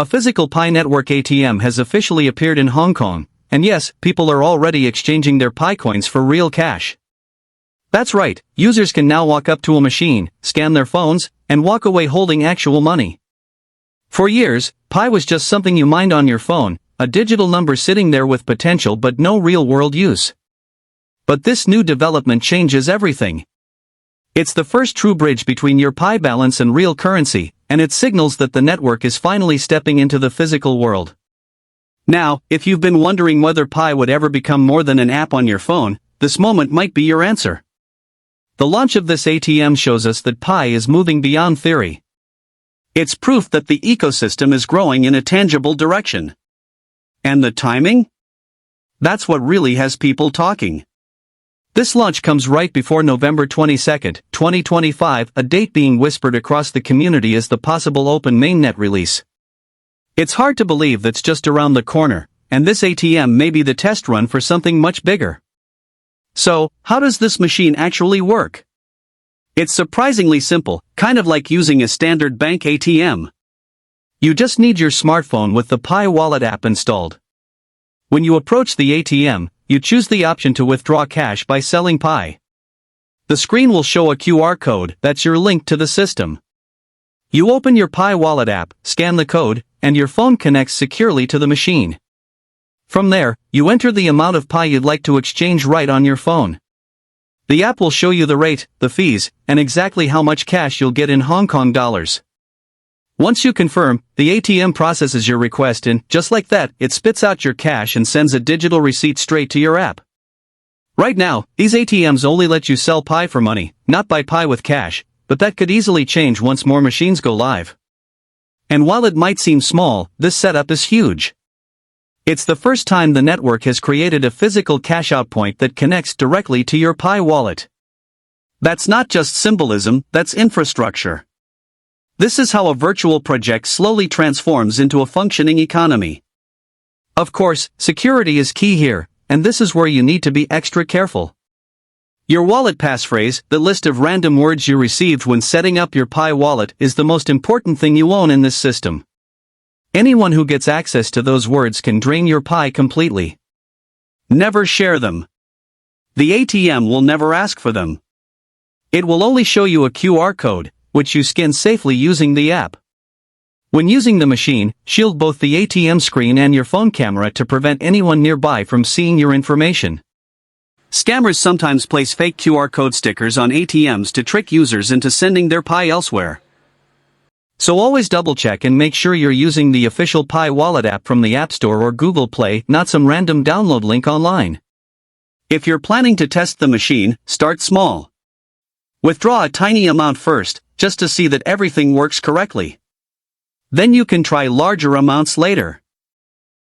A physical Pi network ATM has officially appeared in Hong Kong, and yes, people are already exchanging their Pi coins for real cash. That's right, users can now walk up to a machine, scan their phones, and walk away holding actual money. For years, Pi was just something you mined on your phone, a digital number sitting there with potential but no real-world use. But this new development changes everything. It's the first true bridge between your Pi balance and real currency, and it signals that the network is finally stepping into the physical world. Now, if you've been wondering whether Pi would ever become more than an app on your phone, this moment might be your answer. The launch of this ATM shows us that Pi is moving beyond theory. It's proof that the ecosystem is growing in a tangible direction. And the timing? That's what really has people talking. This launch comes right before November 22, 2025, a date being whispered across the community as the possible Open Mainnet release. It's hard to believe that's just around the corner, and this ATM may be the test run for something much bigger. So, how does this machine actually work? It's surprisingly simple, kind of like using a standard bank ATM. You just need your smartphone with the Pi Wallet app installed. When you approach the ATM, you choose the option to withdraw cash by selling Pi. The screen will show a QR code that's your link to the system. You open your Pi Wallet app, scan the code, and your phone connects securely to the machine. From there, you enter the amount of Pi you'd like to exchange right on your phone. The app will show you the rate, the fees, and exactly how much cash you'll get in Hong Kong dollars. Once you confirm, the ATM processes your request and, just like that, it spits out your cash and sends a digital receipt straight to your app. Right now, these ATMs only let you sell Pi for money, not buy Pi with cash, but that could easily change once more machines go live. And while it might seem small, this setup is huge. It's the first time the network has created a physical cash-out point that connects directly to your Pi wallet. That's not just symbolism, that's infrastructure. This is how a virtual project slowly transforms into a functioning economy. Of course, security is key here, and this is where you need to be extra careful. Your wallet passphrase, the list of random words you received when setting up your Pi wallet, is the most important thing you own in this system. Anyone who gets access to those words can drain your Pi completely. Never share them. The ATM will never ask for them. It will only show you a QR code, which you scan safely using the app. When using the machine, shield both the ATM screen and your phone camera to prevent anyone nearby from seeing your information. Scammers sometimes place fake QR code stickers on ATMs to trick users into sending their Pi elsewhere. So always double-check and make sure you're using the official Pi Wallet app from the App Store or Google Play, not some random download link online. If you're planning to test the machine, start small. Withdraw a tiny amount first, just to see that everything works correctly. Then you can try larger amounts later.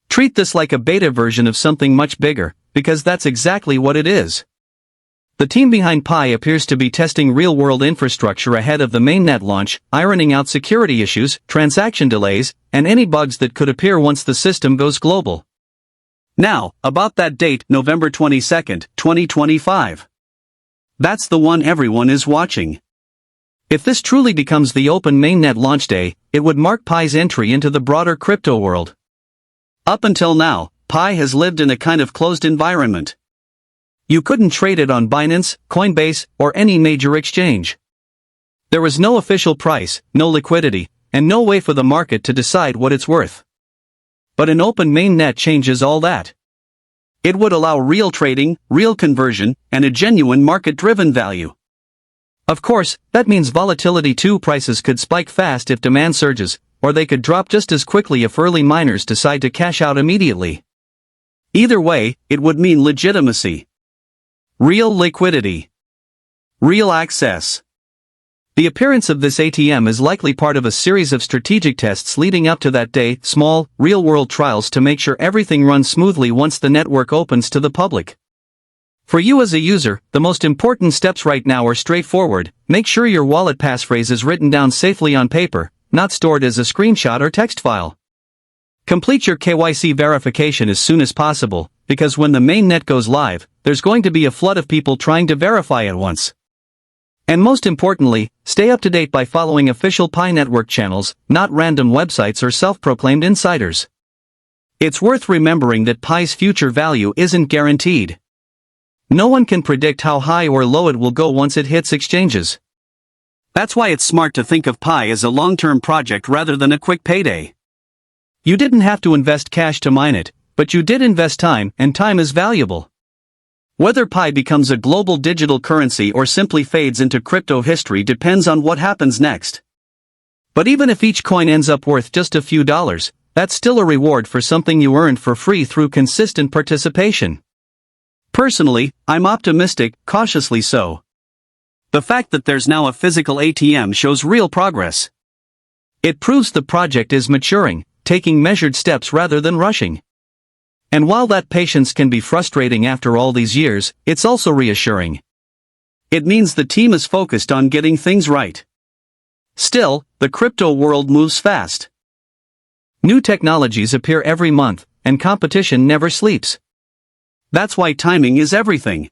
Treat this like a beta version of something much bigger, because that's exactly what it is. The team behind Pi appears to be testing real-world infrastructure ahead of the Mainnet launch, ironing out security issues, transaction delays, and any bugs that could appear once the system goes global. Now, about that date, November 22, 2025. That's the one everyone is watching. If this truly becomes the Open Mainnet launch day, it would mark Pi's entry into the broader crypto world. Up until now, Pi has lived in a kind of closed environment. You couldn't trade it on Binance, Coinbase, or any major exchange. There was no official price, no liquidity, and no way for the market to decide what it's worth. But an Open Mainnet changes all that. It would allow real trading, real conversion, and a genuine market-driven value. Of course, that means volatility too. Prices could spike fast if demand surges, or they could drop just as quickly if early miners decide to cash out immediately. Either way, it would mean legitimacy. Real liquidity. Real access. The appearance of this ATM is likely part of a series of strategic tests leading up to that day, small, real-world trials to make sure everything runs smoothly once the network opens to the public. For you as a user, the most important steps right now are straightforward. Make sure your wallet passphrase is written down safely on paper, not stored as a screenshot or text file. Complete your KYC verification as soon as possible, because when the mainnet goes live, there's going to be a flood of people trying to verify at once. And most importantly, stay up to date by following official Pi Network channels, not random websites or self-proclaimed insiders. It's worth remembering that Pi's future value isn't guaranteed. No one can predict how high or low it will go once it hits exchanges. That's why it's smart to think of Pi as a long-term project rather than a quick payday. You didn't have to invest cash to mine it, but you did invest time, and time is valuable. Whether Pi becomes a global digital currency or simply fades into crypto history depends on what happens next. But even if each coin ends up worth just a few dollars, that's still a reward for something you earned for free through consistent participation. Personally, I'm optimistic, cautiously so. The fact that there's now a physical ATM shows real progress. It proves the project is maturing, taking measured steps rather than rushing. And while that patience can be frustrating after all these years, it's also reassuring. It means the team is focused on getting things right. Still, the crypto world moves fast. New technologies appear every month, and competition never sleeps. That's why timing is everything.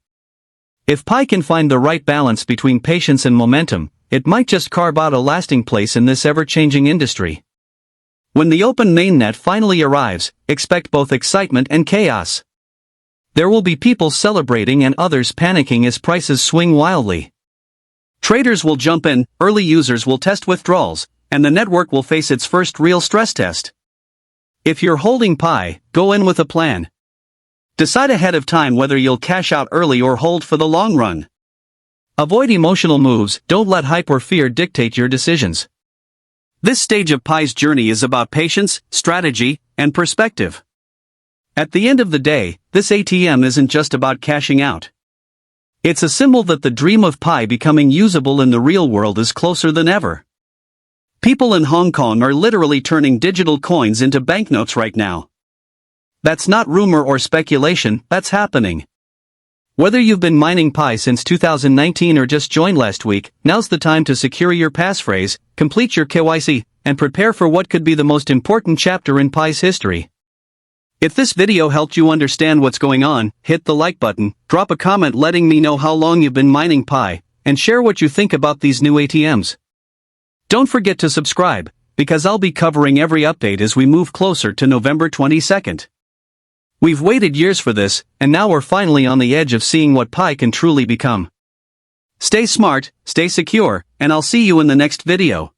If Pi can find the right balance between patience and momentum, it might just carve out a lasting place in this ever-changing industry. When the Open Mainnet finally arrives, expect both excitement and chaos. There will be people celebrating and others panicking as prices swing wildly. Traders will jump in, early users will test withdrawals, and the network will face its first real stress test. If you're holding Pi, go in with a plan. Decide ahead of time whether you'll cash out early or hold for the long run. Avoid emotional moves, don't let hype or fear dictate your decisions. This stage of Pi's journey is about patience, strategy, and perspective. At the end of the day, this ATM isn't just about cashing out. It's a symbol that the dream of Pi becoming usable in the real world is closer than ever. People in Hong Kong are literally turning digital coins into banknotes right now. That's not rumor or speculation, that's happening. Whether you've been mining Pi since 2019 or just joined last week, now's the time to secure your passphrase, complete your KYC, and prepare for what could be the most important chapter in Pi's history. If this video helped you understand what's going on, hit the like button, drop a comment letting me know how long you've been mining Pi, and share what you think about these new ATMs. Don't forget to subscribe, because I'll be covering every update as we move closer to November 22nd. We've waited years for this, and now we're finally on the edge of seeing what Pi can truly become. Stay smart, stay secure, and I'll see you in the next video.